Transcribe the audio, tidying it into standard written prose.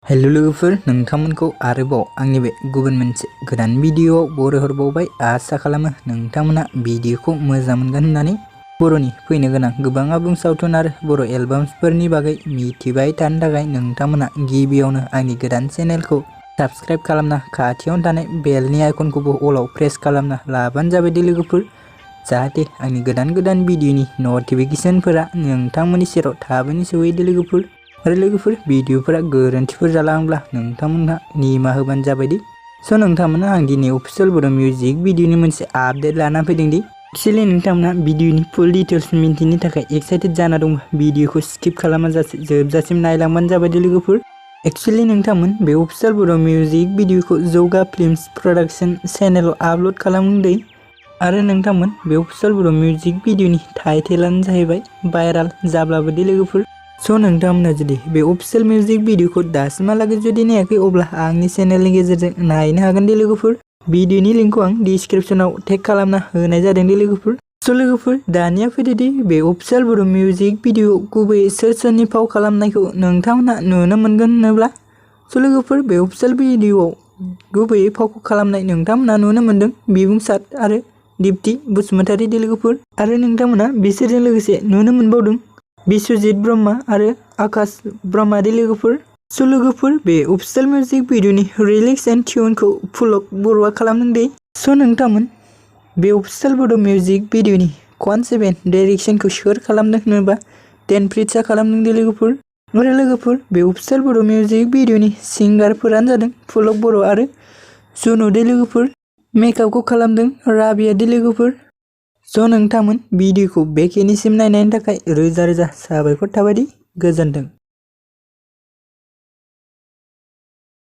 Hello लोगोफोर, नोंथांमोनखौ आरोबाव आंनि बे गुबुन मोनसे गोदान भिडियोआव बरायहरबावबाय। आसा खालामो नोंथांमोना भिडियोखौ मोजां मोनगोन होननानै। बर'नि फैनो गोनां गोबां आबुं सावथुन आरो बर' एलबामफोरनि बागै मिथिबाय थानो थाखाय नोंथांमोना गिबियावनो आंनि गोदान चेनेलखौ साबस्क्राइब खालामना खाथियावनो थानाय बेलनि आइकनखौबो अलाव प्रेस खालामना लाबानो जाबाय दे लोगोफोर, जाहाथे आंनि गोदान भिडियोनि नटिफिकेशनफोरा नोंथांमोननि सेराव थाबैनो सौहैयो लोगोफोर। आरो लोगोफोर, भिडियोफोरा गोरोन्थिफोर जालांब्ला नोंथांमोनहा निमाहा होबानो जाबाय दि। स' नोंथांमोना आं दिनै अफिसियेल बर' मिउजिक भिडियोनि मोनसे आपडेट लाना फैदों दि एक्चुअली नोंथांमोना भिडियोनि फुल डिटेल्स मिन्थिनो थाखाय एक्साइटेड जाना दंबा भिडियोखौ स्किप खालामाजासे जोबजासिम नायलांबानो जाबाय दे लोगोफोर। एक्चुअली नोंथांमोन बे अफिसियेल बर' मिउजिक भिडियोखौ जौगा फिल्म्स प्रडाक्शन चेनेलाव आपल'ड खालामदों आरो नोंथांमोन बे अफिसियेल बर' मिउजिक भिडियोनि टाइटेलानो जाहैबाय भाइराल जाब्लाबो दे लोगोफोर। स' नोंथांमोना जुदि बे अफिसियेल मिउजिक भिडियोखौ दासिमहालागै जुदि नायाखै अब्ला आंनि चेनेलनि गेजेरजों नायनो हागोन दे लोगोफोर। भिडियोनि लिंकखौ आं डिस्क्रिप्शनाव टेग खालामना होनाय जादों दे लोगोफोर। स' लोगोफोर, दानिया फैदो दि बे अफिसियेल बर' मिउजिक भिडियो गुबैयै सोरनि फाव खालामनायखौ नोंथांमोना नुनो मोनगोन होनोब्ला। स' लोगोफोर, बे अफिसियेल भिडियोआव गुबैयै फावखौ खालामनाय नोंथांमोना नुनो मोनदों बिबुंसार आरो दीप्ति बसुमतारी दे लोगोफोर। आरो नोंथांमोना बिसोरजों लोगोसे नुनो मोनबावदों बिश्वजित ब्रह्मा आरो आकाश ब्रह्मा दे लोगोफोर। स' लोगोफोर, बे अफिसियेल मिउजिक भिडियोनि रिलिक्स एन्ड टिउनखौ पुलक बर'आ खालामदों दे। स' नोंथांमोन बे अफिसियेल बर' मिउजिक भिडियोनि कनसेप्ट डाइरेक्शनखौ सोर खालामदों होनोबा टेनप्रिट्सआ खालामदों दे लोगोफोर। आरो लोगोफोर, बे अफिसियेल बर' मिउजिक भिडियोनि सिंगारफोरानो जादों पुलक बर' आरो जुनु दे लोगोफोर। मेकआपखौ खालामदों राबिया दे लोगोफोर। स' नोंथांमोन भिडियोखौ बेखिनिसिम नायनायनि थाखाय रोजा रोजा साबायखर थाबाय दि। गोजोन्थों।